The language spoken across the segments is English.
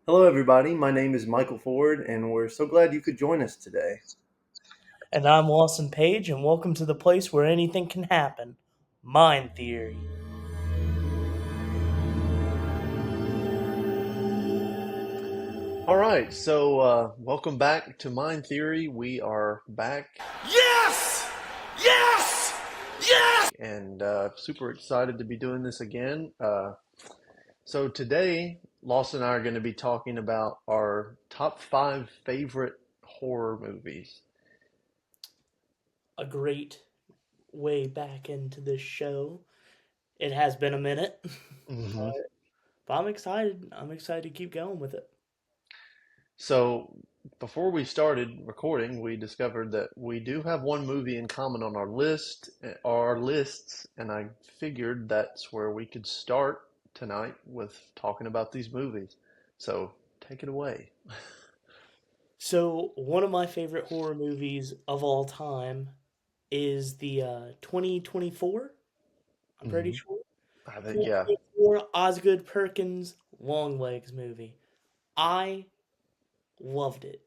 Hello, everybody. My name is Michael Ford, and we're so glad you could join us today. And I'm Lawson Page, and welcome to the place where anything can happen. Mind Theory. All right, so welcome back to Mind Theory. We are back Yes! Yes! Yes! and super excited to be doing this again. So today, Lawson and I are going to be talking about our top five favorite horror movies. A great way back into this show. It has been a minute, hmm but I'm excited. I'm excited to keep going with it. So before we started recording, we discovered that we do have one movie in common on our lists, and I figured that's where we could start tonight with talking about these movies. So take it away. So, one of my favorite horror movies of all time is the 2024, I'm pretty hmm sure. I think, yeah. 2024 Osgood Perkins Longlegs movie. I loved it.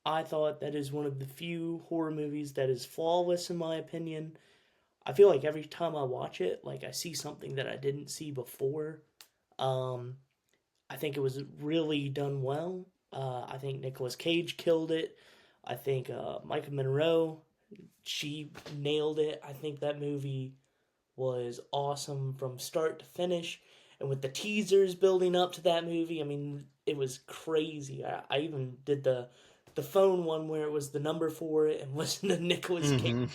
I thought that is one of the few horror movies that is flawless in my opinion. I feel like every time I watch it, like I see something that I didn't see before. Um, I think it was really done well. I think Nicolas Cage killed it. I think Micah Monroe, she nailed it. I think that movie was awesome from start to finish. And with the teasers building up to that movie, I mean, it was crazy. I even did the phone one where it was the number for it and listened to Nicolas Cage hmm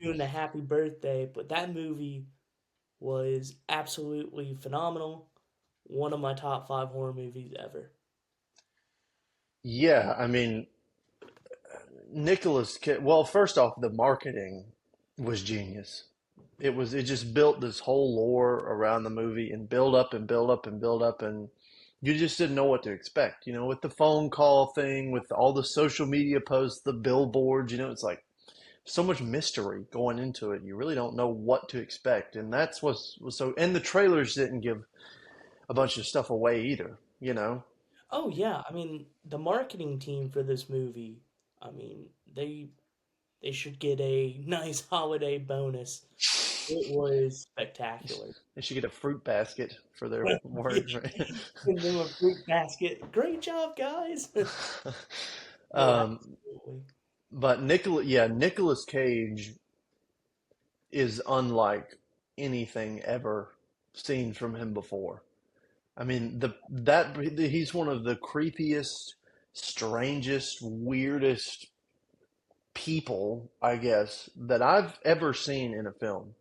doing the happy birthday. But that movie was absolutely phenomenal. One of my top five horror movies ever. Yeah, I mean, well, first off, the marketing was genius. It just built this whole lore around the movie and build up and build up and build up, and you just didn't know what to expect. With the phone call thing, with all the social media posts, the billboards, it's like so much mystery going into it. You really don't know what to expect, and that's was so. And the trailers didn't give a bunch of stuff away either. Oh yeah, I mean the marketing team for this movie. I mean they should get a nice holiday bonus. It was spectacular. They should get a fruit basket for their Yeah, work, right? send them a fruit basket. Great job, guys. Oh, Um, absolutely. but Nicolas Cage is unlike anything ever seen from him before. I mean, he's one of the creepiest, strangest, weirdest people, I guess, that I've ever seen in a film.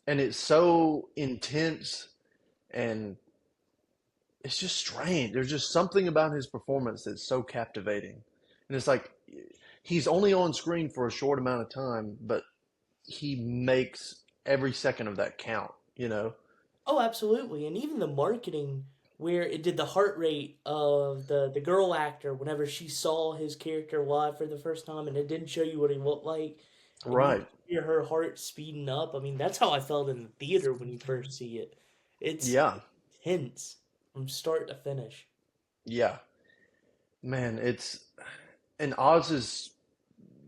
And it's so intense and it's just strange. There's just something about his performance that's so captivating. And it's like he's only on screen for a short amount of time, but he makes every second of that count. Oh, absolutely. And even the marketing where it did the heart rate of the girl actor whenever she saw his character live for the first time and it didn't show you what he looked like and you Right. hear her heart speeding up. I mean, that's how I felt in the theater when you first see it. It's Yeah. intense from start to finish. Yeah. Man, and Oz's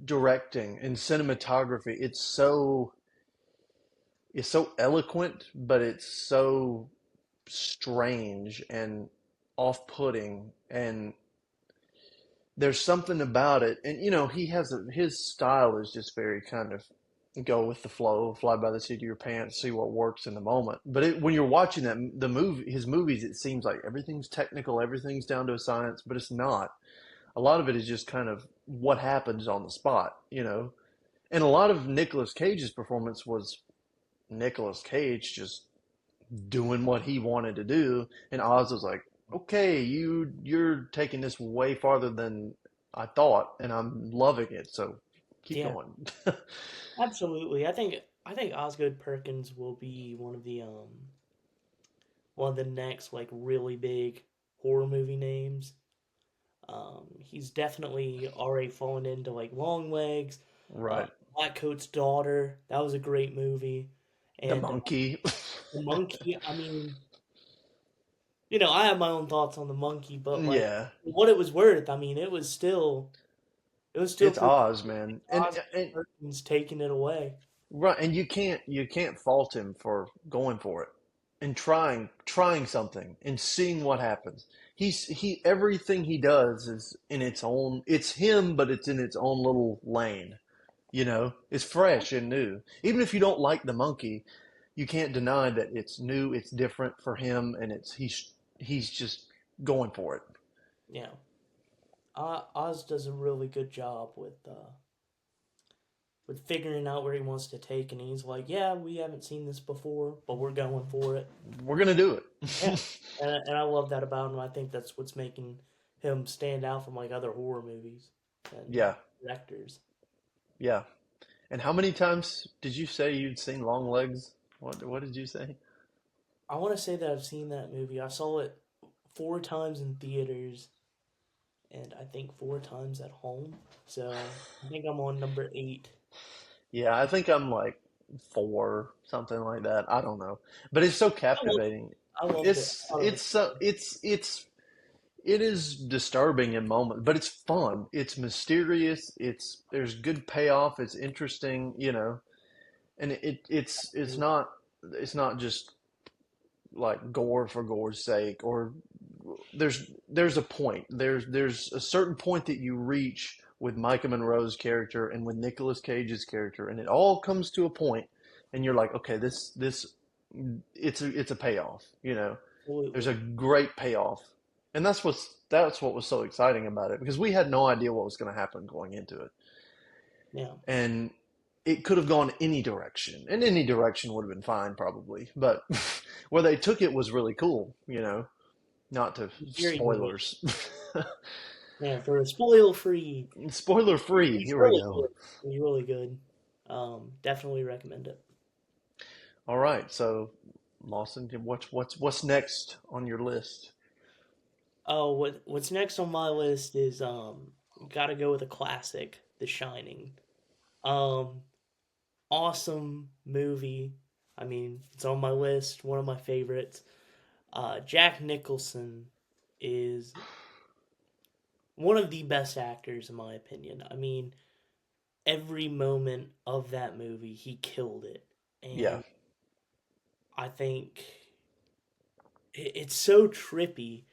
directing and cinematography, it's so eloquent, but it's so strange and off-putting, and there's something about it. And his style is just very kind of go with the flow, fly by the seat of your pants, see what works in the moment. But when you're watching his movies, it seems like everything's technical, everything's down to a science, but it's not. A lot of it is just kind of what happens on the spot. And a lot of Nicolas Cage's performance was Nicolas Cage just doing what he wanted to do, and Oz was like, "Okay, you're taking this way farther than I thought, and I'm loving it. So keep Yeah, going." absolutely. I think Osgood Perkins will be one of the next like really big horror movie names. He's definitely already fallen into like Long Legs, Right. Black Coat's Daughter. That was a great movie, The and monkey. the Monkey. I mean, I have my own thoughts on the monkey, but like Yeah, what it was worth, I mean, it was still it's pretty Oz, man, and Perkins taking it away. right, and you can't fault him for going for it and trying something and seeing what happens. He everything he does is in its own. It's him, but it's in its own little lane. It's fresh and new. Even if you don't like the monkey, you can't deny that it's new, it's different for him, and he's just going for it. Yeah. Oz does a really good job with figuring out where he wants to take, and he's like, "Yeah, we haven't seen this before, but we're going for it." We're gonna do Yeah, it. and I love that about him. I think that's what's making him stand out from like other horror movies and Yeah, directors. yeah. And how many times did you say you'd seen Long Legs? What did you say? I want to say that I've seen that movie. I saw it 4 times in theaters, and I think 4 times at home. So I think I'm on number 8. Yeah, I think I'm like four, something like that. I don't know, but it's so I loved, captivating. I loved it. I It's thought it it's was so it is disturbing in moments, but it's fun. It's mysterious. There's good payoff. It's interesting, and it's not just like gore for gore's sake, or there's a point. There's a certain point that you reach with Micah Monroe's character and with Nicolas Cage's character, and it all comes to a point, and you're like, okay, this it's a payoff. There's a absolutely. great payoff, and that's what was so exciting about it, because we had no idea what was going to happen going into it, Yeah. and it could have gone any direction, and any direction would have been fine probably, but where they took it was really cool. Not to Very unique. spoilers. Yeah, for a spoiler free. Spoiler free. He's Here we really go. good. He's really good. Definitely recommend it. All right, so Lawson, what's next on your list? Oh, what's next on my list is gotta go with a classic, The Shining. Um, Awesome movie. I mean, it's on my list, one of my favorites. Jack Nicholson is one of the best actors in my opinion. I mean, every moment of that movie, he killed it, Yeah, and I think it's so trippy,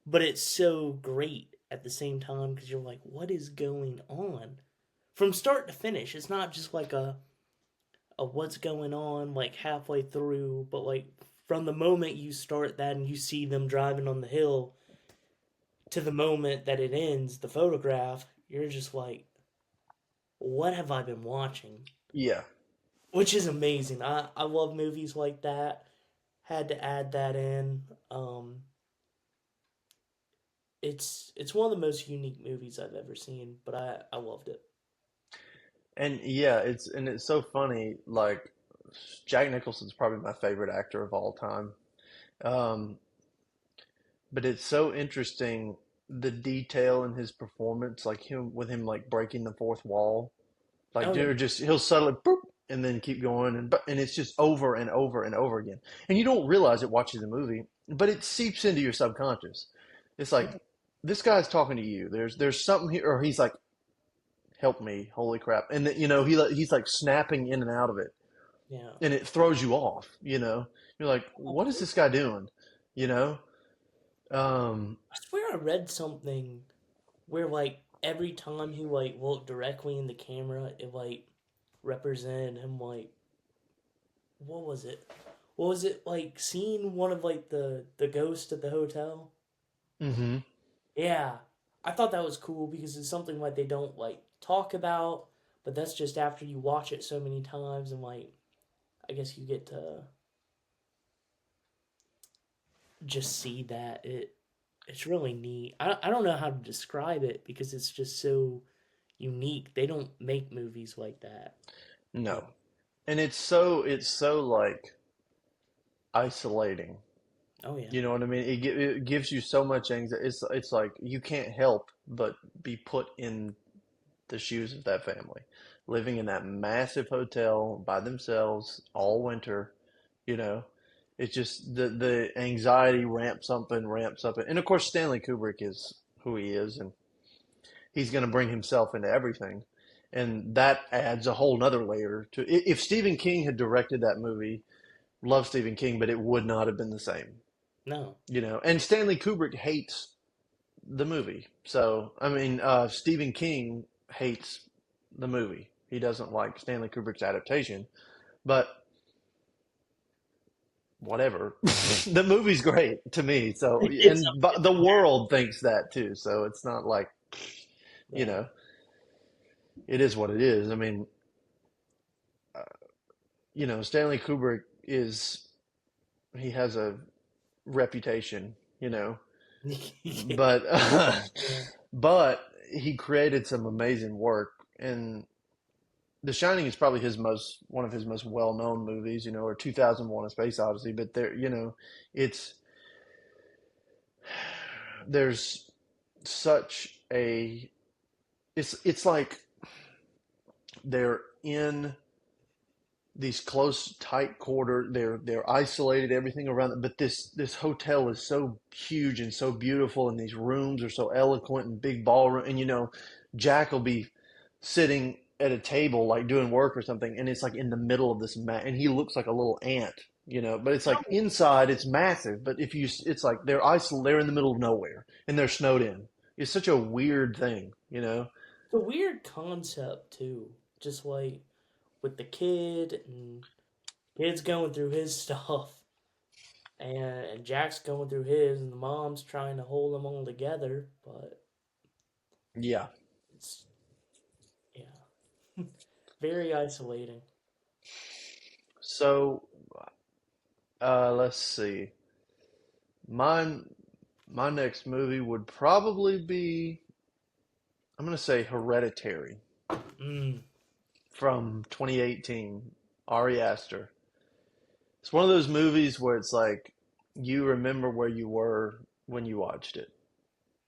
but it's so great at the same time because you're like, what is going on? From start to finish, it's not just like a what's going on like halfway through, but like from the moment you start that and you see them driving on the hill to the moment that it ends, the photograph, you're just like, what have I been watching? yeah, Which is amazing. I love movies like that. Had to add that in. It's one of the most unique movies I've ever seen, but I loved it. and yeah, it's so funny. Like Jack Nicholson's probably my favorite actor of all time. Um, but it's so interesting, the detail in his performance, like him like breaking the fourth wall. Like Oh yeah, dude, just he'll suddenly boop, and then keep going, and it's just over and over and over again. And you don't realize it watching the movie, but it seeps into your subconscious. It's yeah, like this guy's talking to you. There's something here, or he's like, "Help me, holy crap!" And then, he's like snapping in and out of it, yeah. and it throws you off. You're like, "What is this Absolutely. guy doing?" You know. Um, I swear I read something where like every time he like looked directly in the camera, it like represented him like what was it? What was it like seeing one of like the ghosts at the hotel? hmm Yeah. I thought that was cool because it's something like they don't like talk about, but that's just after you watch it so many times and like I guess you get to just see that it's really neat. I don't know how to describe it because it's just so unique. They don't make movies like that. No, and it's so like isolating. Oh yeah. You know what I mean? It gives you so much anxiety. It's like you can't help but be put in the shoes of that family, living in that massive hotel by themselves all winter, you know, It's just the anxiety ramps up, and of course Stanley Kubrick is who he is, and he's going to bring himself into everything, and that adds a whole nother layer to. If Stephen King had directed that movie, love Stephen King, but it would not have been the same, No. you know. And Stanley Kubrick hates the movie, so I mean, Stephen King hates the movie. He doesn't like Stanley Kubrick's adaptation, but whatever. The movie's great to me. So, It's and but the world thinks that too. So it's not like, you yeah. know, it is what it is. I mean, you know, Stanley Kubrick is, he has a reputation, you know, Yeah. but, Yeah. but he created some amazing work. And The Shining is probably one of his most well-known movies, you know, or 2001: A Space Odyssey. But there, you know, it's, there's such a, it's like they're in these close tight quarter, they're isolated, everything around them, but this hotel is so huge and so beautiful, and these rooms are so eloquent and big ballroom, and you know, Jack will be sitting at a table like doing work or something, and it's like in the middle of this and he looks like a little ant, you know, but it's like inside it's massive, but if you it's like they're isolated, they're in the middle of nowhere and they're snowed in. It's such a weird thing, you know. It's a weird concept too. Just like with the kid and kid's going through his stuff and Jack's going through his and the mom's trying to hold them all together, but Yeah. it's yeah. Very isolating. So let's see. Mine, my next movie would probably be, I'm going to say Hereditary Mm. from 2018, Ari Aster. It's one of those movies where it's like you remember where you were when you watched it.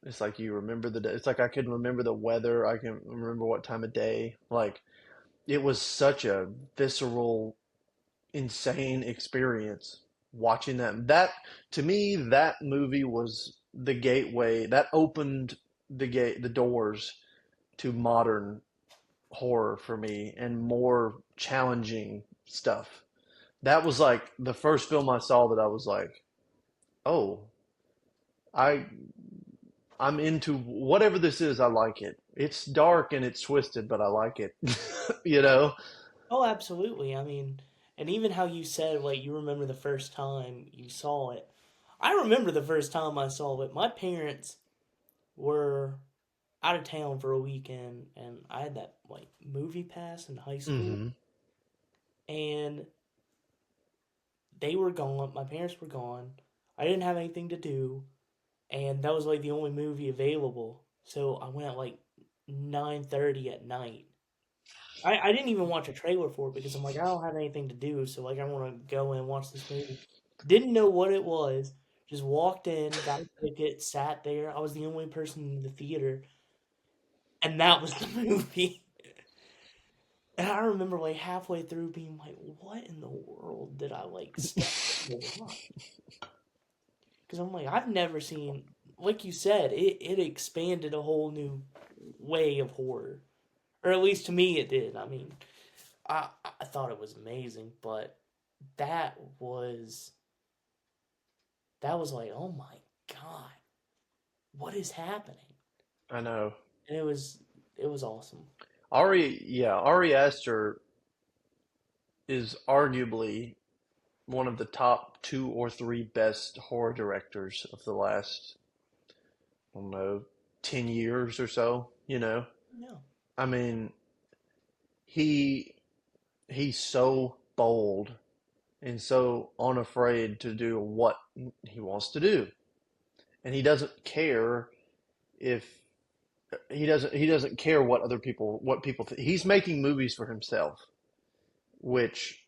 It's like you remember the day. It's like I can remember the weather. I can remember what time of day. Like it was such a visceral, insane experience watching that. That to me, that movie was the gateway that opened the doors to modern horror for me and more challenging stuff. That was like the first film I saw that I was like, oh, I I'm into whatever this is. I like it. It's dark and it's twisted, but I like it. You know? Oh, absolutely. I mean, and even how you said, like, you remember the first time you saw it. I remember the first time I saw it. My parents were out of town for a weekend, and I had that, like, movie pass in high school, Hmm. and they were gone. My parents were gone. I didn't have anything to do, and that was, like, the only movie available. So I went at, like, 9:30 at night. I didn't even watch a trailer for it because I'm like, I don't have anything to do, so like I want to go and watch this movie. Didn't know what it was. Just walked in, got a ticket, sat there. I was the only person in the theater, and that was the movie. And I remember like halfway through being like, what in the world did I like step in to watch? Because I'm like, I've never seen, like you said, it expanded a whole new way of horror. Or at least to me it did. I mean, I thought it was amazing, but that was that was like, oh my god, what is happening? I know. And it was awesome. Ari Aster is arguably one of the top two or three best horror directors of the last, I don't know, 10 years or so, you know? No, I mean, he he's so bold and so unafraid to do what he wants to do. And he doesn't care if he doesn't care what people think. He's making movies for himself, which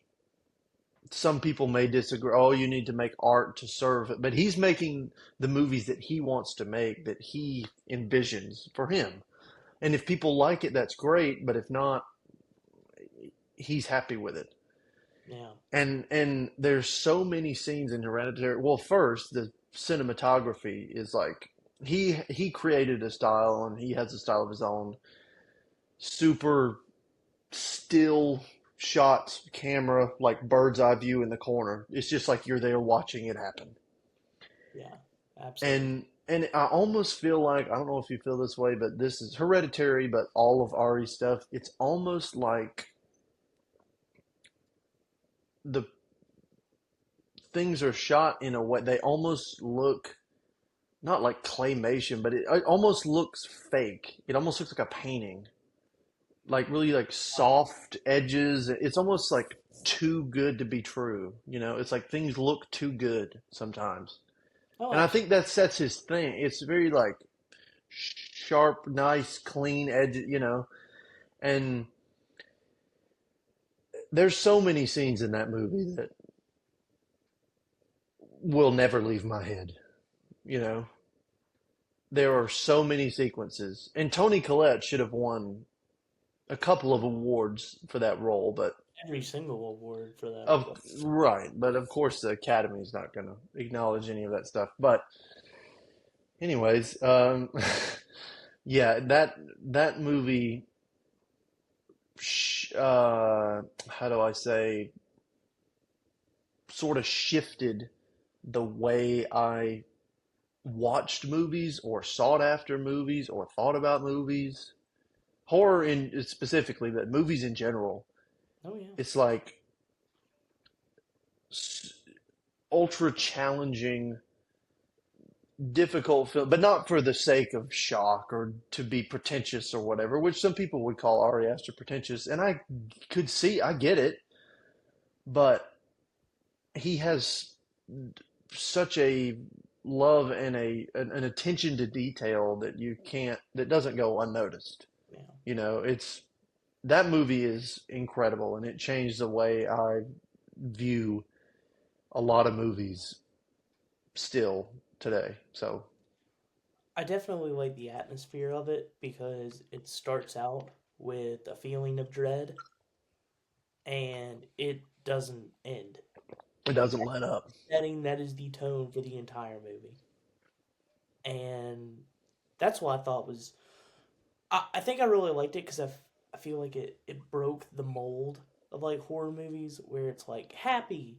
some people may disagree. Oh, you need to make art to serve it, but he's making the movies that he wants to make, that he envisions for him. And if people like it, that's great. But if not, he's happy with it. Yeah. And there's so many scenes in Hereditary. Well, first, the cinematography is like he created a style and he has a style of his own. Super still shots, camera, like bird's eye view in the corner. It's just like you're there watching it happen. Yeah. Absolutely. And I almost feel like, I don't know if you feel this way, but this is Hereditary, but all of Ari's stuff, it's almost like the things are shot in a way they almost look not like claymation, but it almost looks fake. It almost looks like a painting, like really like soft edges. It's almost like too good to be true. You know, it's like things look too good sometimes. Oh, And I absolutely. think that sets his thing. It's very like sharp, nice, clean edge, you know. And there's so many scenes in that movie that will never leave my head, you know. There are so many sequences. And Toni Collette should have won a couple of awards for that role, but Every single award for that of role. right, but of course the Academy is not going to acknowledge any of that stuff. But anyways, yeah, that movie, how do I say, sort of shifted the way I watched movies or sought after movies or thought about movies, horror in specifically, but movies in general. Oh yeah. It's like ultra challenging, difficult film, but not for the sake of shock or to be pretentious or whatever, which some people would call Ari Aster pretentious. And I could see, I get it, but he has such a love and an attention to detail that you can't that doesn't go unnoticed. Yeah. You know, it's that movie is incredible and it changed the way I view a lot of movies still today. So, I definitely like the atmosphere of it because it starts out with a feeling of dread and it doesn't end. it Like doesn't let up. setting that is the tone for the entire movie. And that's what I thought was I think I really liked it because I feel like it broke the mold of like horror movies where it's like happy,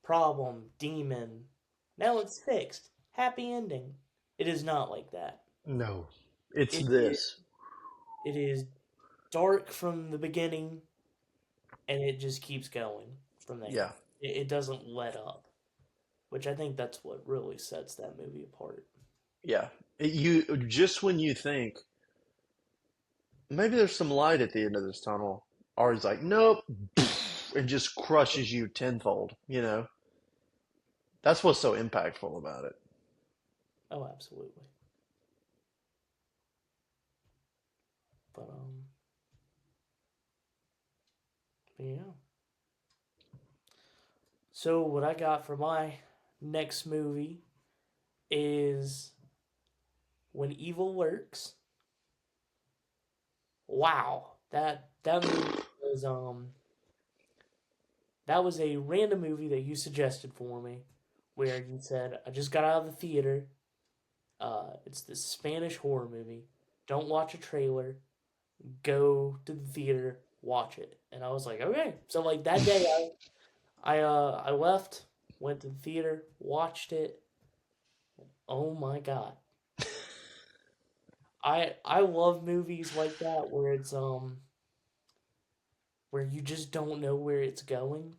problem, demon, now it's fixed, happy ending. It is not like that. No, it's It is, this. it is dark from the beginning and it just keeps going from there. Yeah. It doesn't let up, which I think that's what really sets that movie apart. Yeah. You just when you think maybe there's some light at the end of this tunnel, Ari's like, nope, and just crushes you tenfold, you know? That's what's so impactful about it. Oh, absolutely. But yeah. So what I got for my next movie is When Evil Lurks. Wow, that movie was that was a random movie that you suggested for me, where you said I just got out of the theater. It's this Spanish horror movie. Don't watch a trailer. Go to the theater, watch it. And I was like, okay. So like that day, I left, went to the theater, watched it. Oh my god. I love movies like that where you just don't know where it's going.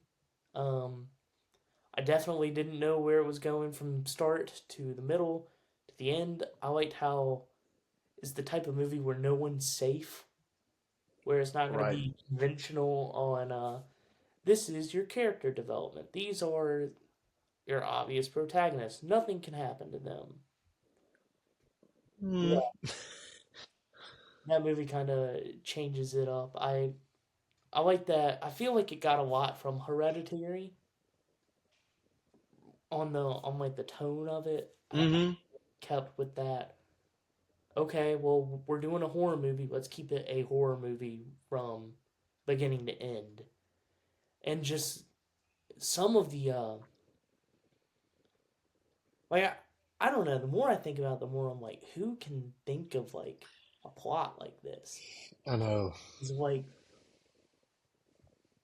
Um I definitely didn't know where it was going from start to the middle to the end. I liked how it's the type of movie where no one's safe, where it's not going to Right. be conventional on this is your character development. These are your obvious protagonists. Nothing can happen to them. Hmm. Yeah, that movie kind of changes it up. I like that. I feel like it got a lot from Hereditary on like the tone of it. I Mm-hmm. kept with that. Okay, well we're doing a horror movie. Let's keep it a horror movie from beginning to end. and just some of the like I don't know. The more I think about it, the more I'm like, who can think of like a plot like this? I know. It's like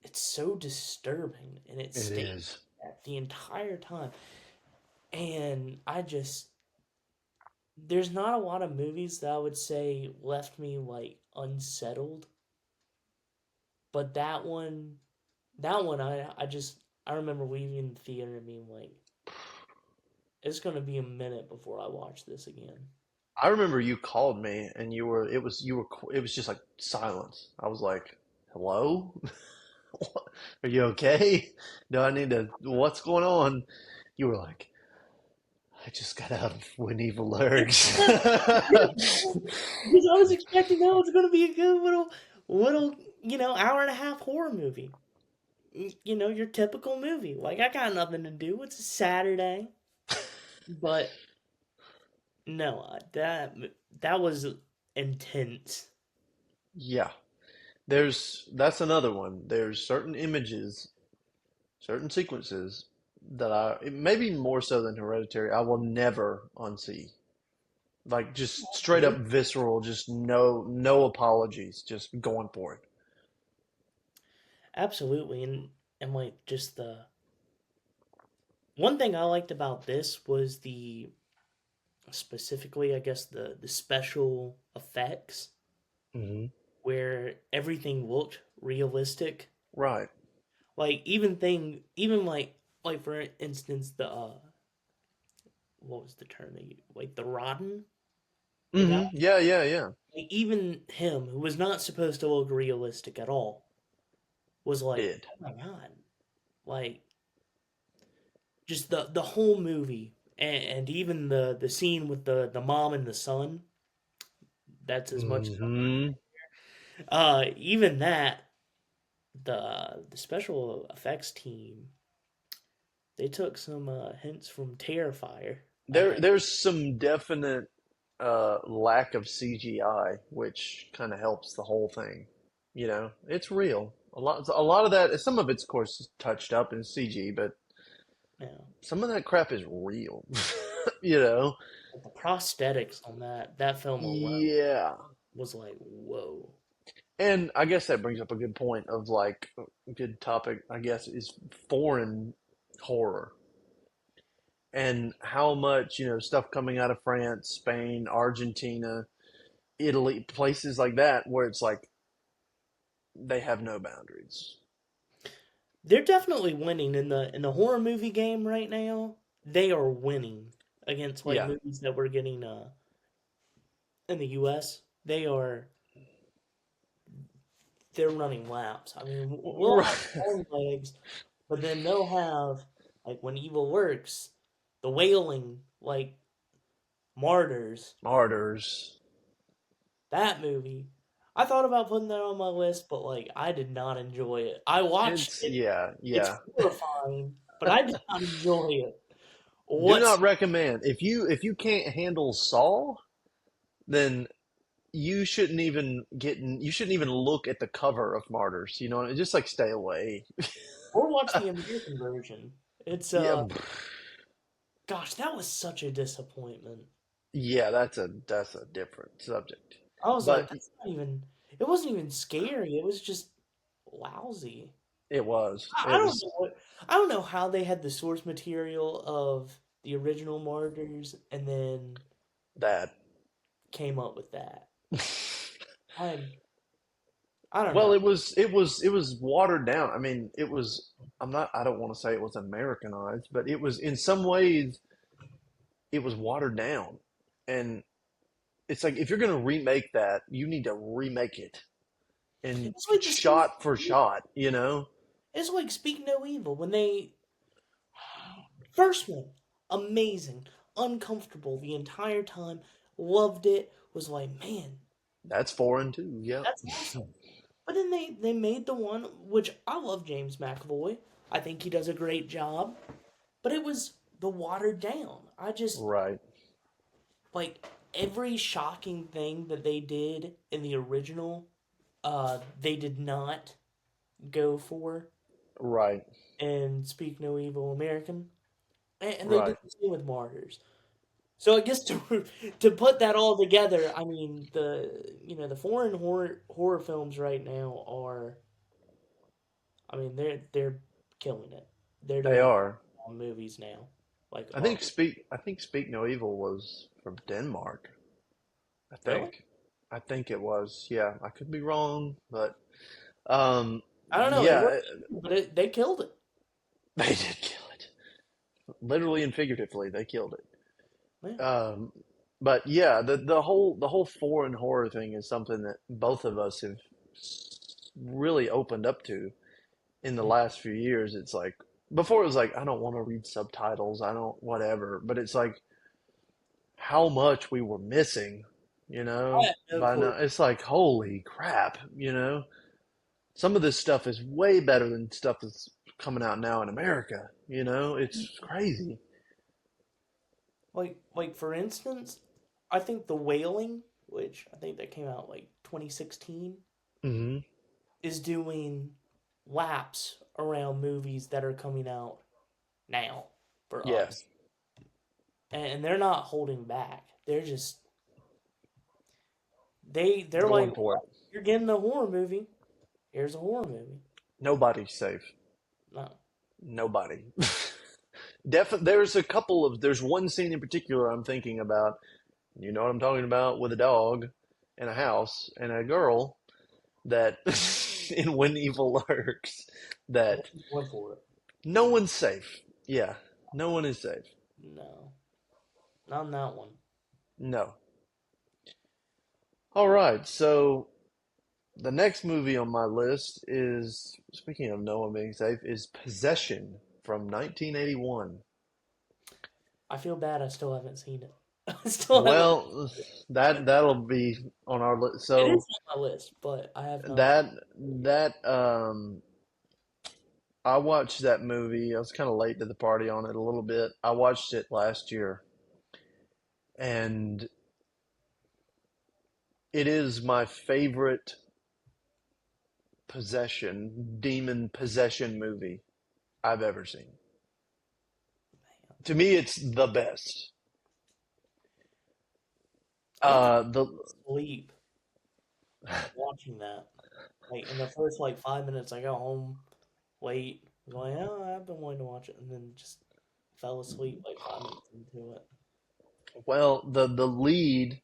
it's so disturbing, and it It stays is. that the entire time. And there's not a lot of movies that I would say left me like unsettled, but that one, I remember leaving the theater and being like, it's gonna be a minute before I watch this again. I remember you called me and it was just like silence. I was like, "Hello? Are you okay? Do I need to, what's going on?" You were like, "I just got out of When Evil Lurks." Because I was expecting that was gonna be a good little hour and a half horror movie. Your typical movie. Like I got nothing to do. It's a Saturday, but no, that was intense. Yeah. That's another one. There's certain images, certain sequences that maybe more so than Hereditary, I will never unsee. Like just straight up visceral, just no apologies, just going for it. Absolutely, and like just the one thing I liked about this was the specifically, I guess the special effects Hmm. where everything looked realistic. Right. Like even like for instance the what was the term they used? Like the Rodden, the guy, Yeah, yeah, yeah. like, even him who was not supposed to look realistic at all was like, Did. oh my god, like just the whole movie and even the scene with the mom and the son. That's as much as I'm Hmm. even that the special effects team they took some hints from Terrifier, I think. There's some definite lack of CGI, which kind of helps the whole thing. It's real. A lot of that, some of it's of course is touched up in CG, but Yeah, some of that crap is real. You know? but the prosthetics on that film alone Yeah. was like, whoa. And I guess that brings up a good point of like a good topic, I guess, is foreign horror and how much, stuff coming out of France, Spain, Argentina, Italy, places like that where it's like they have no boundaries. They're definitely winning in the horror movie game right now. They are winning against like Yeah. movies that we're getting in the U.S. They're running laps. I mean, we'll have Right. long legs, but then they'll have like When Evil Works, The Wailing, like Martyrs. Martyrs. That movie. I thought about putting that on my list, but like I did not enjoy it. I watched It's, it. yeah, It's yeah. horrifying, but I did not enjoy it. Do What's not recommend. If you can't handle Saw, then you shouldn't even look at the cover of Martyrs, just like stay away. or watch the American version? It's Yeah. gosh, that was such a disappointment. Yeah, that's a different subject. I was like, But that's not even. It wasn't even scary. It was just lousy. it was. I It don't was know I don't know how they had the source material of the original Martyrs and then that. came up with that. I I don't Well, know. it was watered down. I mean, I don't want to say it was Americanized, but it was in some ways it was watered down. And it's like if you're going to remake that, you need to remake it and It's like the same. shot for shot. It's like Speak No Evil when they first one, amazing, uncomfortable the entire time, loved it, was like, man, That's foreign too. Yep. that's awesome. But then they made the one which I love James McAvoy. I think he does a great job, but it was the watered down. I just Right. like every shocking thing that they did in the original, they did not go for. Right. and Speak No Evil American, and they did Right. the same with Martyrs. So I guess to to put that all together, I mean the foreign horror films right now are, I mean they're killing it. They're They doing are. movies now, like I think Speak No Evil was from Denmark. I really? think. I think it was. Yeah, I could be wrong, but um I don't know. It yeah, was, but they killed it. they did kill it. Literally and figuratively, they killed Yeah. it. But yeah, the whole foreign horror thing is something that both of us have really opened up to in the Yeah. last few years. It's like before it was like I don't want to read subtitles, I don't whatever, but it's like how much we were missing, I have no by now. clue. It's like holy crap, some of this stuff is way better than stuff that's coming out now in America. It's crazy. Like for instance, I think The Wailing, which I think that came out like 2016, Hmm. is doing laps around movies that are coming out now for Yeah, us. And they're not holding back. They're like, going for it. you're getting a horror movie. Here's a horror movie. Nobody's safe. No. Nobody. There's one scene in particular I'm thinking about. You know what I'm talking about, with a dog and a house and a girl that in When Evil Lurks, that Went for it. no one's safe. Yeah, no one is safe. No. Not in that one. No. All right, so the next movie on my list is, speaking of no one being safe, is Possession from 1981. I feel bad I still haven't seen it. I still haven't. Well, that'll be on our list. It is So on my list, but I have not. that I watched that movie. I was kind of late to the party on it a little bit. I watched it last year, and it is my favorite demon possession movie I've ever seen. To me, it's the best. I think The I sleep watching that. Like in the first like 5 minutes, I got home late. I was like, oh, I've been wanting to watch it, and then just fell asleep like 5 minutes into it. well, the lead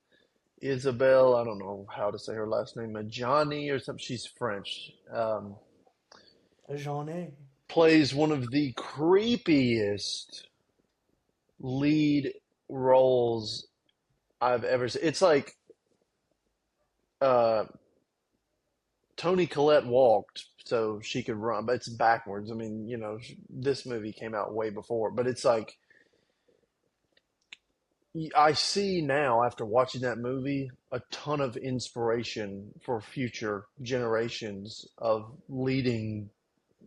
Isabel, I don't know how to say her last name, Majani or something. She's French. Jeanne. Plays one of the creepiest lead roles I've ever seen. It's like uh, Toni Collette walked so she could run, but it's backwards. I mean, this movie came out way before, but it's like I see now after watching that movie a ton of inspiration for future generations of leading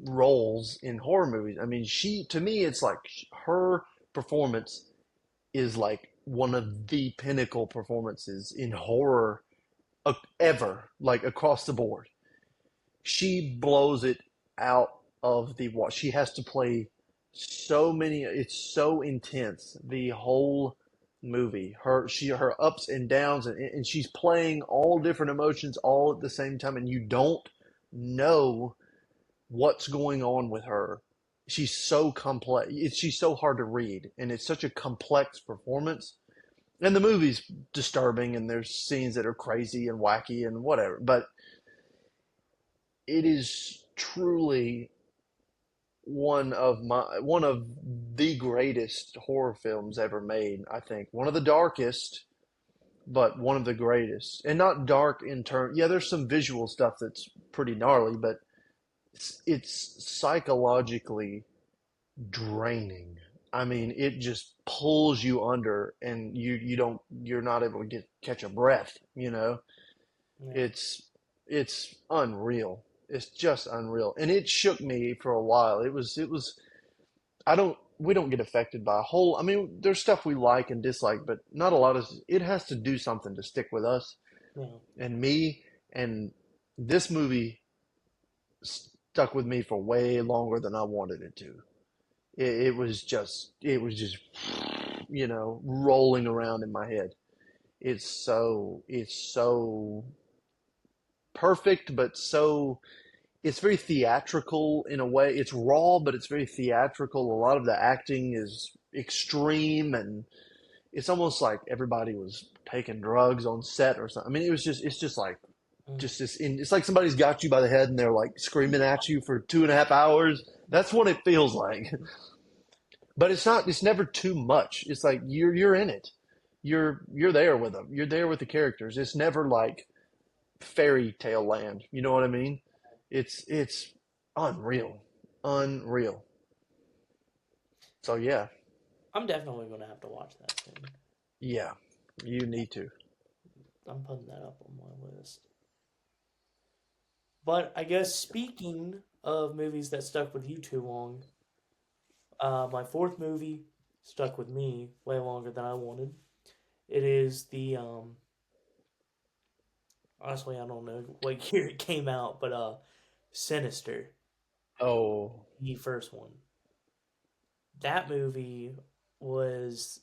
roles in horror movies. I mean, to me, it's like her performance is like one of the pinnacle performances in horror ever, like across the board. She blows it out of the water. She has to play so many. It's so intense. The whole movie, her ups and downs, and she's playing all different emotions all at the same time, and you don't know what's going on with her. She's so complex. She's so hard to read, and it's such a complex performance. And the movie's disturbing, and there's scenes that are crazy and wacky and whatever. But it is truly one of the greatest horror films ever made. I think one of the darkest, but one of the greatest. And not dark in turn. Yeah, there's some visual stuff that's pretty gnarly, but it's psychologically draining. I mean, it just pulls you under, and you're not able to catch a breath. Yeah. It's it's unreal. It's just unreal, and it shook me for a while. It was. I don't. We don't get affected by a whole. I mean, there's stuff we like and dislike, but not a lot of. It has to do something to stick with us Yeah. and me. And this movie stuck with me for way longer than I wanted it to. It was just rolling around in my head. It's so perfect, but it's very theatrical in a way. It's raw, but it's very theatrical. A lot of the acting is extreme, and it's almost like everybody was taking drugs on set or something. I mean, it's just like, Mm. it's like somebody's got you by the head and they're like screaming at you for 2.5 hours. That's what it feels like. But it's not. It's never too much. It's like you're in it. You're there with them. You're there with the characters. It's never like fairy tale land. You know what I mean? It's unreal, unreal. So yeah, I'm definitely gonna have to watch that soon. yeah, you need to. I'm putting that up on my list. But I guess speaking of movies that stuck with you too long, my fourth movie stuck with me way longer than I wanted. It is the honestly I don't know what year it came out, but Sinister, Oh, the first one. That movie was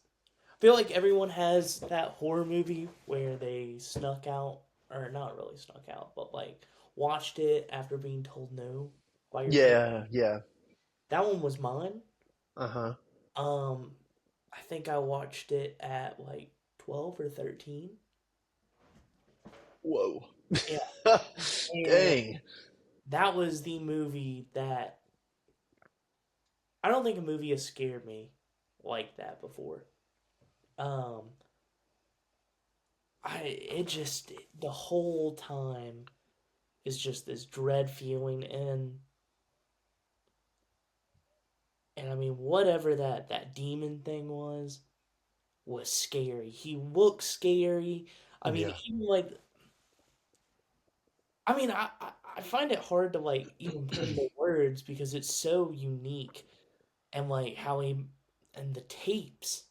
I feel like everyone has that horror movie where they snuck out or not really snuck out, but like watched it after being told no by your parents. yeah, yeah. That one was mine. Uh-huh. Um, I think I watched it at like 12 or 13. Whoa. Yeah, and Dang. that was the movie that I don't think a movie has scared me like that before. Um, I it just the whole time is just this dread feeling and I mean whatever that demon thing was scary. He looked scary. I mean Yeah. even like I mean I find it hard to like even put into words because it's so unique and like how he and the tapes.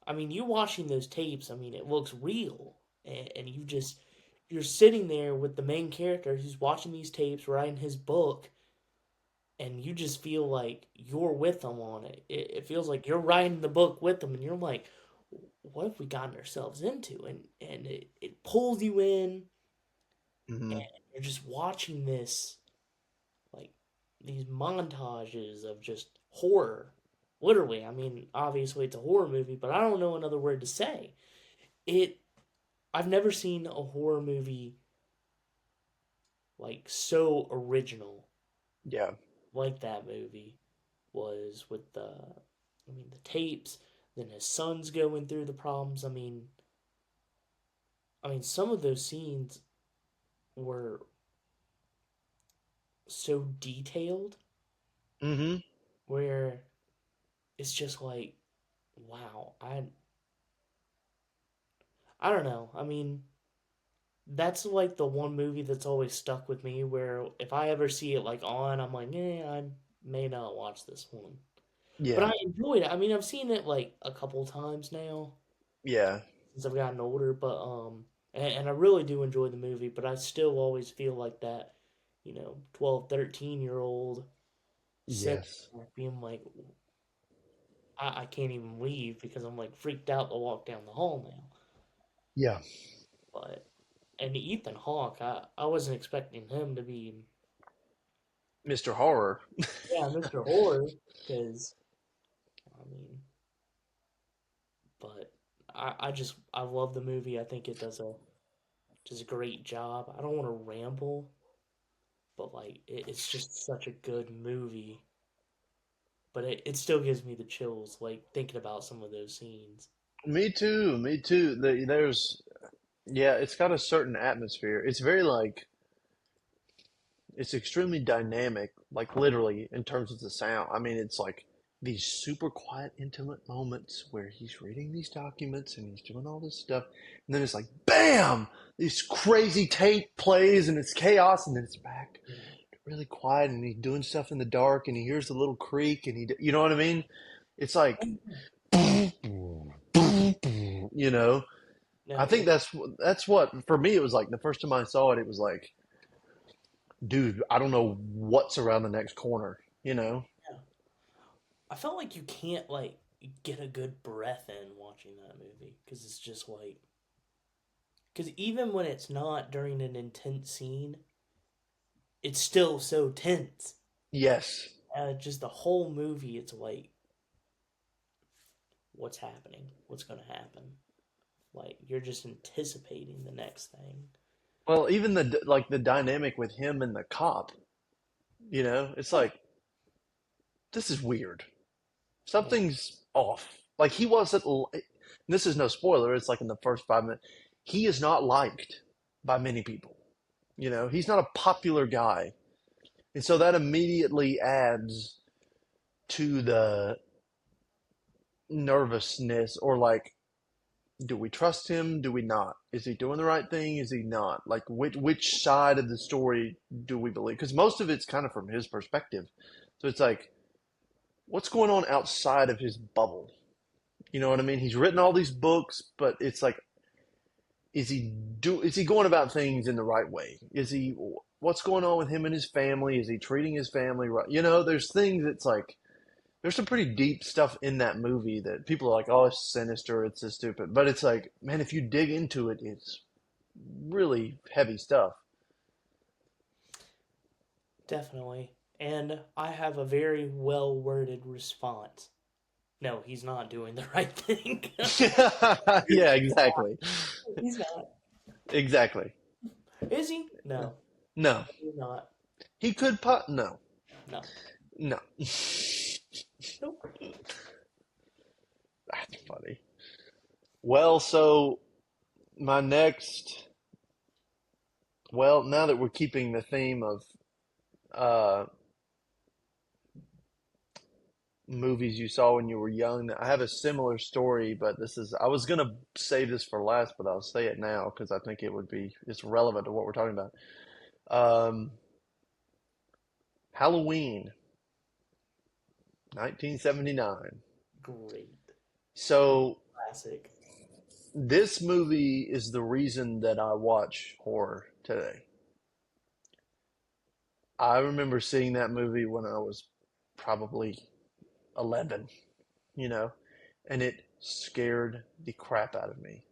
I mean you watching those tapes, I mean it looks real and you're sitting there with the main character who's watching these tapes, writing his book, and you just feel like you're with them on it. It feels like you're writing the book with them, and you're like, what have we gotten ourselves into? And it pulls you in, and Hmm. you're just watching this, like, these montages of just horror. Literally, I mean, obviously it's a horror movie, but I don't know another word to say. It, I've never seen a horror movie like so original Yeah. like that movie was with I mean, the tapes, then his son's going through the problems. I mean, some of those scenes were so detailed Hmm. where it's just like, wow, I don't know. I mean, that's like the one movie that's always stuck with me where if I ever see it like on, I'm like, I may not watch this one. But Yeah. I enjoyed it. I mean, I've seen it like a couple times now Yeah. since I've gotten older, but and I really do enjoy the movie, but I still always feel like that, 12, 13-year old sitting Yes. there being like, I can't even leave because I'm like freaked out to walk down the hall now. Yeah. But and Ethan Hawke, I wasn't expecting him to be Mr. Horror. yeah Mr. Horror because I mean, but I love the movie. I think it does a great job. I don't want to ramble, but like it's just such a good movie. But it still gives me the chills, like thinking about some of those scenes. Me too. Me too. Yeah, it's got a certain atmosphere. It's very like, it's extremely dynamic, like literally in terms of the sound. I mean, it's like these super quiet, intimate moments where he's reading these documents and he's doing all this stuff. And then it's like, bam! This crazy tape plays and it's chaos, and then it's back Yeah. to really quiet, and he's doing stuff in the dark, and he hears a little creak, and you know what I mean? It's like, you know, No, I think that's what, for me, it was like the first time I saw it, it was like, dude, I don't know what's around the next corner, you know? Yeah. I felt like you can't like get a good breath in watching that movie because it's just like because even when it's not during an intense scene, it's still so tense. Yes. Just the whole movie, it's like what's happening, what's going to happen. Like you're just anticipating the next thing. Well, even the dynamic with him and the cop, you know, it's like this is weird. Yeah, Something's off. Like he wasn't. This is no spoiler. It's like in the first 5 minutes, he is not liked by many people. You know, he's not a popular guy, and so that immediately adds to the nervousness or like, do we trust him? Do we not? Is he doing the right thing? Is he not? Like, which side of the story do we believe? Because most of it's kind of from his perspective. So it's like, what's going on outside of his bubble? You know what I mean? He's written all these books, but it's like, is he going about things in the right way? Is he what's going on with him and his family? Is he treating his family right? You know, there's things that's like there's some pretty deep stuff in that movie that people are like, oh, it's sinister, it's so stupid. But it's like, man, if you dig into it, it's really heavy stuff. definitely. And I have a very well worded response. No, he's not doing the right thing. Yeah, exactly. He's not. Exactly. Is he? No, No. he's not. He could no. No. No. Nope. That's funny. Well, so my next well, now that we're keeping the theme of uh movies you saw when you were young. I have a similar story, but I was gonna save this for last, but I'll say it now because I think it's relevant to what we're talking about. Um, Halloween, 1979. Great. So Classic. this movie is the reason that I watch horror today. I remember seeing that movie when I was probably 11, you know, and it scared the crap out of me.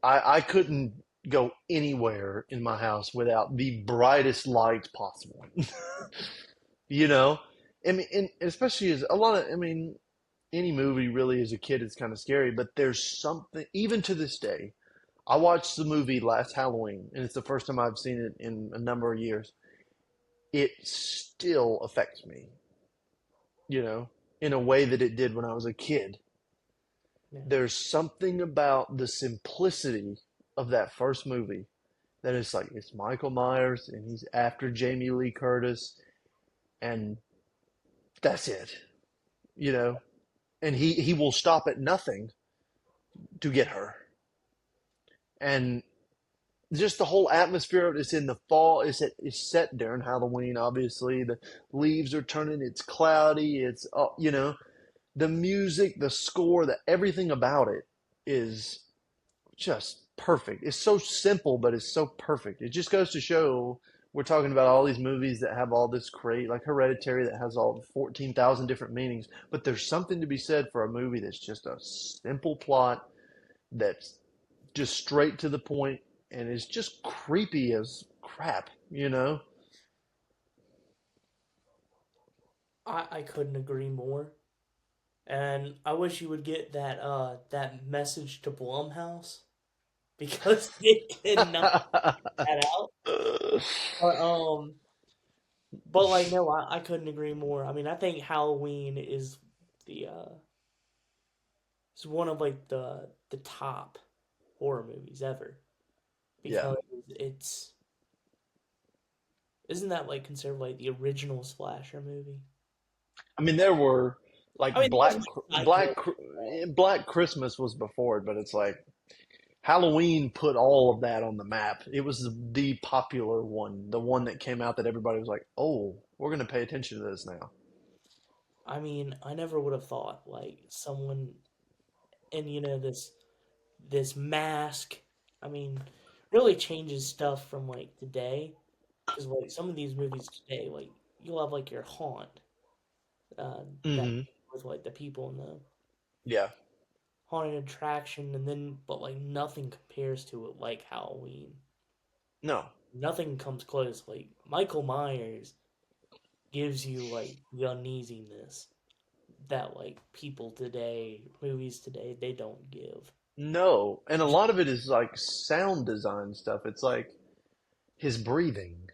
I couldn't go anywhere in my house without the brightest light possible. You know, I mean, and especially as a lot of, I mean, any movie really as a kid is kind of scary, but there's something, even to this day. I watched the movie last Halloween, and it's the first time I've seen it in a number of years. It still affects me, you know, in a way that it did when I was a kid. Yeah. There's something about the simplicity of that first movie that it's like it's Michael Myers and he's after Jamie Lee Curtis and that's it, you know. And he will stop at nothing to get her. And just the whole atmosphere of it's in the fall. It's set during Halloween. Obviously, the leaves are turning. It's cloudy. It's you know the music, the score, the everything about it is just perfect. It's so simple, but it's so perfect. It just goes to show we're talking about all these movies that have all this great, like Hereditary, that has all 14,000 different meanings. But there's something to be said for a movie that's just a simple plot, that's just straight to the point, and is just creepy as crap, you know? I couldn't agree more. And I wish you would get that message to Blumhouse because they cannot get that out. But like no, I couldn't agree more. I mean, I think Halloween the is one of like the top horror movies ever Yeah. because it's isn't that like considered like the original slasher movie? I mean, there were like I mean, there was like Psycho. Black Christmas was before it, but it's like Halloween put all of that on the map. It was the popular one, the one that came out that everybody was like, "Oh, we're going to pay attention to this now." I mean, I never would have thought like someone and this mask. I mean, really changes stuff from like today. because like some of these movies today, like you'll have like your haunt, that Hmm. with like the people in the Yeah. haunted attraction, and then but like nothing compares to it like Halloween. No. Nothing comes close. Like Michael Myers gives you like the uneasiness that like people today, movies today, they don't give. No. And a lot of it is like sound design stuff. It's like his breathing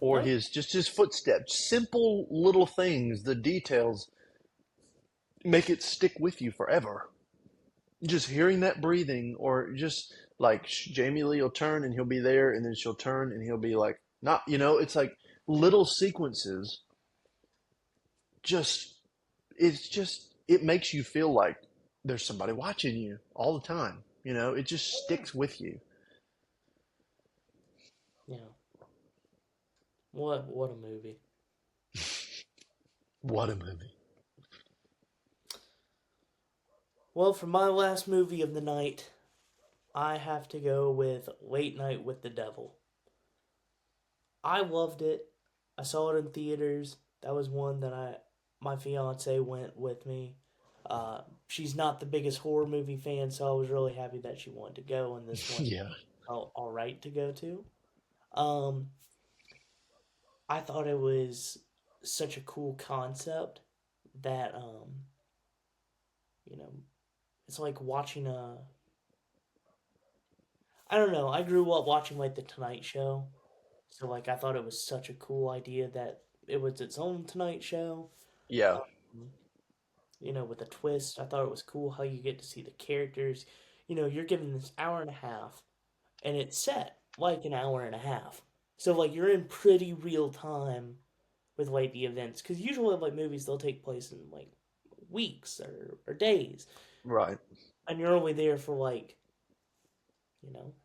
or No, his just his footsteps. Simple little things, the details make it stick with you forever. Just hearing that breathing, or just like Jamie Lee will turn and he'll be there, and then she'll turn and he'll be like, not, it's like little sequences. Just, it makes you feel like there's somebody watching you all the time. It just sticks with you. yeah. What a movie. What a movie. Well, for my last movie of the night, I have to go with Late Night with the Devil. I loved it. I saw it in theaters. That was one that my fiance went with me. She's not the biggest horror movie fan, so I was really happy that she wanted to go, and this one Yeah. felt all right to go to. Um, I thought it was such a cool concept that you know, it's like watching a. I don't know. I grew up watching like the Tonight Show, so like I thought it was such a cool idea that it was its own Tonight Show. Yeah. Um, with a twist. I thought it was cool how you get to see the characters. You're given this hour and a half, and it's set like an hour and a half. So like you're in pretty real time with like the events, because usually like movies they'll take place in like weeks or days, Right. and you're only there for like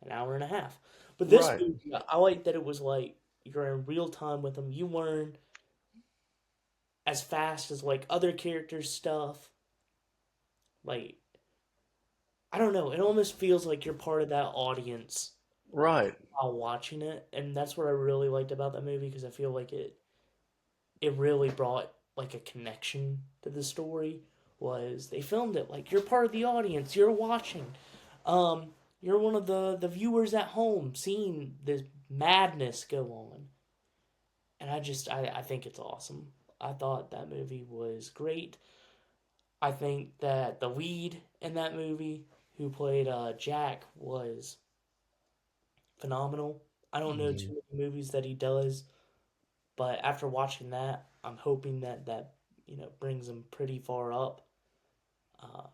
an hour and a half. But this Right. movie, I like that it was like you're in real time with them. You learn as fast as like other characters' stuff. Like I don't know, it almost feels like you're part of that audience Right. while watching it, and that's what I really liked about that movie because I feel like it really brought like a connection to the story. Was they filmed it like you're part of the audience, you're watching, um, you're one of the viewers at home seeing this madness go on, and I think it's awesome. I thought that movie was great. I think that the lead in that movie, who played Jack, was phenomenal. I don't know Hmm. too many movies that he does, but after watching that, I'm hoping that brings him pretty far up. Uh,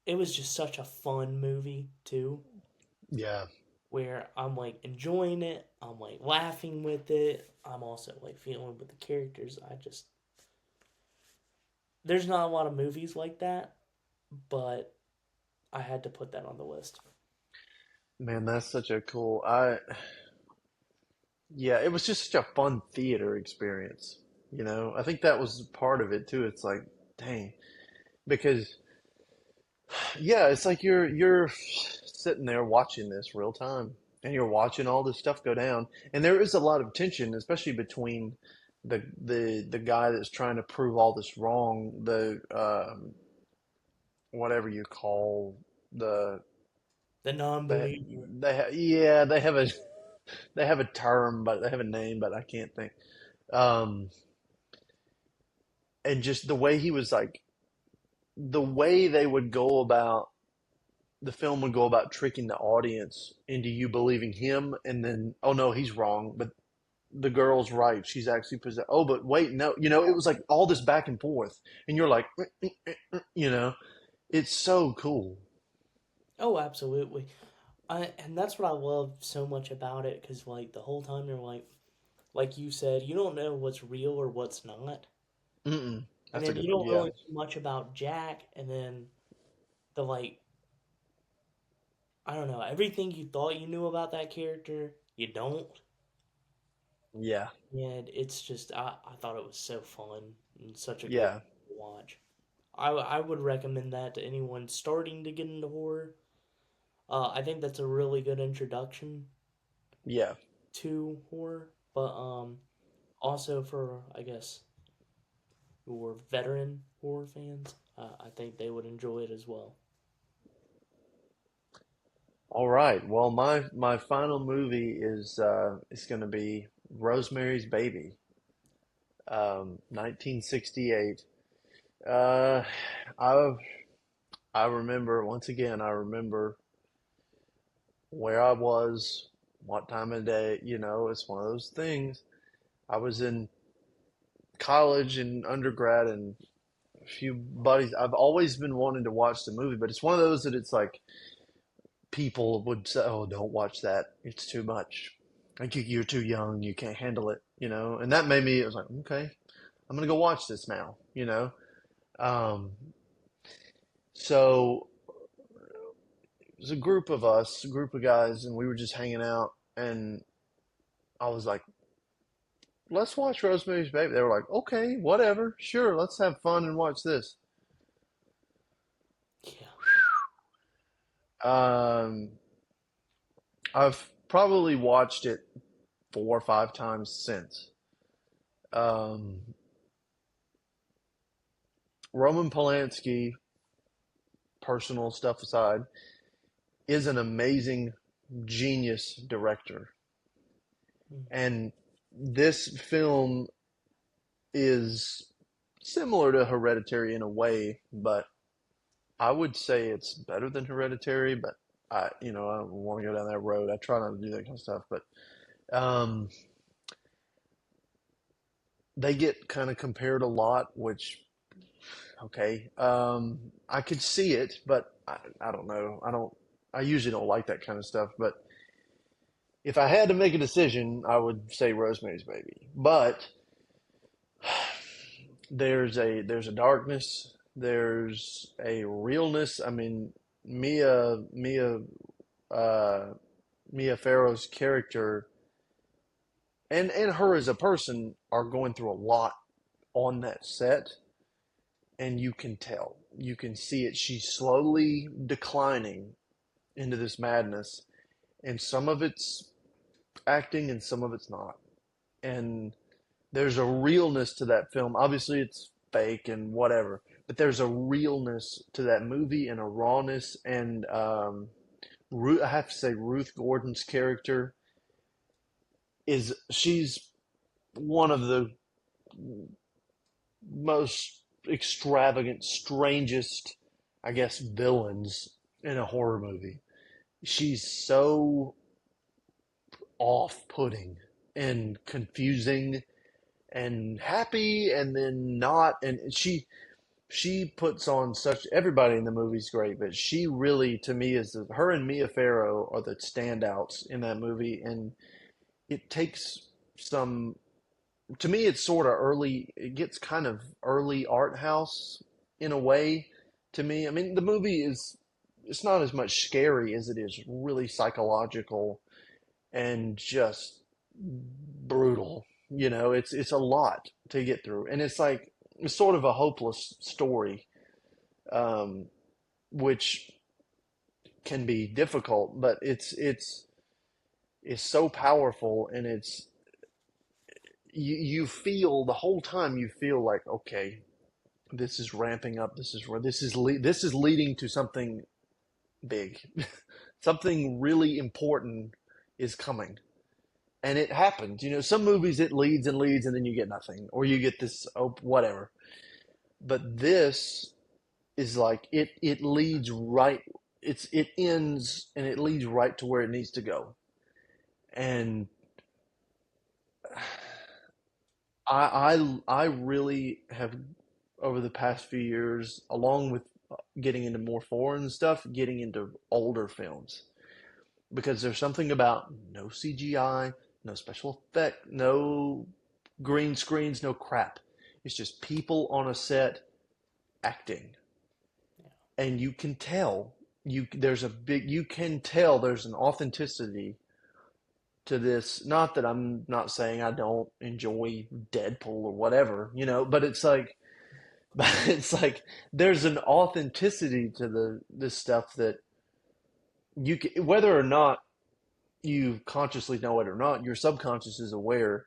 it was just such a fun movie too, Yeah. where I'm like enjoying it. I'm like laughing with it. I'm also like feeling with the characters. There's not a lot of movies like that, but I had to put that on the list. Man, that's such a cool. Yeah, it was just such a fun theater experience. I think that was part of it too. It's like, dang, because yeah, it's like you're sitting there watching this real time, and you're watching all this stuff go down, and there is a lot of tension, especially between the guy that's trying to prove all this wrong, the whatever you call the The non-believer. yeah, they have a term, but they have a name, but I can't think. Um, and just the way he was like, the way they would go about the film would go about tricking the audience into you believing him, and then oh no, he's wrong, but the girl's right, she's actually possessed. Oh, but wait, no, it was like all this back and forth, and you're like, you know, it's so cool. Oh, absolutely. And that's what I love so much about it because, like, the whole time you're like you said, you don't know what's real or what's not. Mm-mm. And That's a then good, you don't yeah, really know much about Jack. And then the, like, I don't know, everything you thought you knew about that character, you don't. yeah, And it's just, I thought it was so fun and such a good yeah, to watch. I would recommend that to anyone starting to get into horror. I think that's a really good introduction yeah, to horror, but also for, I guess, your veteran horror fans, I think they would enjoy it as well. All right. Well, my final movie is going to be Rosemary's Baby, 1968. Uh, I I remember once again. I remember where I was, what time of day. It's one of those things. I was in college and undergrad, and a few buddies. I've always been wanting to watch the movie, but it's one of those that it's like people would say, "Oh, don't watch that. It's too much. Like you're too young. You can't handle it." And that made me. It was like, okay, I'm gonna go watch this now. Um, so it was a group of us, a group of guys, and we were just hanging out. And I was like, "Let's watch Rosemary's Baby." They were like, "Okay, whatever, sure, let's have fun and watch this." Yeah. Um, I've probably watched it 4 or 5 times since. Um, Roman Polanski, personal stuff aside, is an amazing genius director. Mm. And this film is similar to Hereditary in a way, but I would say it's better than Hereditary, but I don't want to go down that road. I try not to do that kind of stuff, but um, they get kind of compared a lot, which okay, I could see it, but I don't know. I usually don't like that kind of stuff, but if I had to make a decision, I would say Rosemary's Baby. But there's a darkness, there's a realness. I mean, Mia Mia uh, Mia Farrow's character and her as a person are going through a lot on that set, and you can tell, you can see it. She's slowly declining into this madness, and some of it's acting, and some of it's not. And there's a realness to that film. Obviously, it's fake and whatever, but there's a realness to that movie and a rawness. And I have to say, Ruth Gordon's character she's one of the most extravagant, strangest, I guess, villains in a horror movie. She's so off-putting and confusing and happy and then not, and she puts on such, everybody in the movie's great, but she really, to me, her and Mia Farrow are the standouts in that movie. And it takes some, to me, it's sort of early, it gets kind of early art house in a way. To me, I mean, the movie is, it's not as much scary as it is really psychological and just brutal. It's a lot to get through, and it's like it's sort of a hopeless story, um, which can be difficult, but it's so powerful, and you feel the whole time, you feel like, okay, this is ramping up, this is where this is leading to something big, something really important is coming. And it happens. Some movies it leads and leads and then you get nothing, or you get this, oh, whatever. But this is like it leads right. It ends and it leads right to where it needs to go. And I really have, over the past few years, along with getting into more foreign stuff, getting into older films, because there's something about no CGI, no special effect, no green screens, no crap. It's just people on a set acting, and you can tell, you can tell there's an authenticity to this. Not that I'm not saying I don't enjoy Deadpool or whatever, but it's like, but it's like there's an authenticity to this stuff that you can, whether or not you consciously know it or not, your subconscious is aware,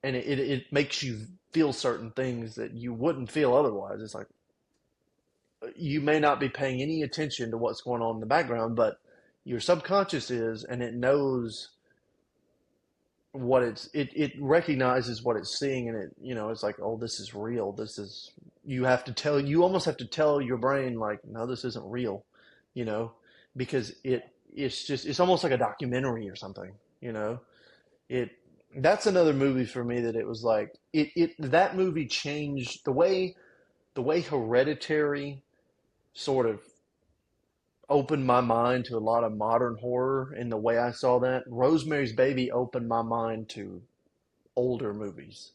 and it makes you feel certain things that you wouldn't feel otherwise. It's like you may not be paying any attention to what's going on in the background, but your subconscious is, and it knows what it recognizes what it's seeing, and it's like, oh, this is real. This is you almost have to tell your brain, like, no, this isn't real, you know, because it's almost like a documentary or something, you know. It That's another movie for me that it was like that movie changed the way Hereditary sort of opened my mind to a lot of modern horror, and the way I saw that. Rosemary's Baby opened my mind to older movies,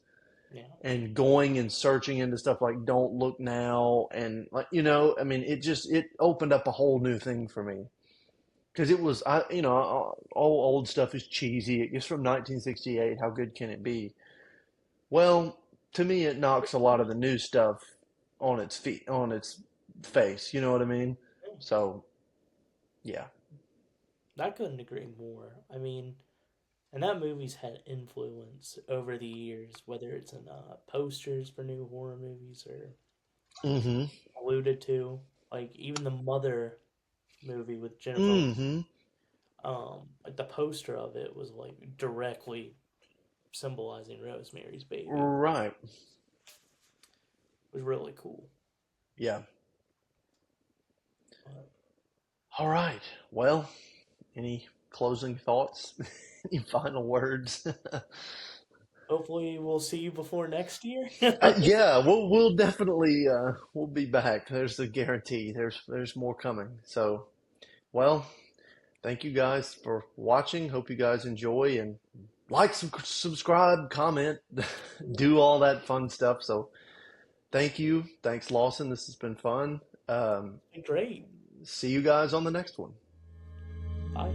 Yeah. and going and searching into stuff like Don't Look Now, and, like, I mean, it opened up a whole new thing for me, because it was, all old stuff is cheesy. It's from 1968. How good can it be? Well, to me, it knocks a lot of the new stuff on its face. You know what I mean? So, yeah. I couldn't agree more. I mean, and that movie's had influence over the years, whether it's in posters for new horror movies or Mm-hmm. alluded to, like even the Mother movie with Jennifer. Mm-hmm. Like the poster of it was like directly symbolizing Rosemary's Baby. Right. It was really cool. Yeah. But All right. Well, any closing thoughts? Any final words? hopefully, we'll see you before next year. Yeah, we'll definitely we'll be back. There's a guarantee. There's more coming. So, well, thank you guys for watching. Hope you guys enjoy, and like, subscribe, comment, do all that fun stuff. So, thank you. Thanks, Lawson. This has been fun. Great. See you guys on the next one. Bye.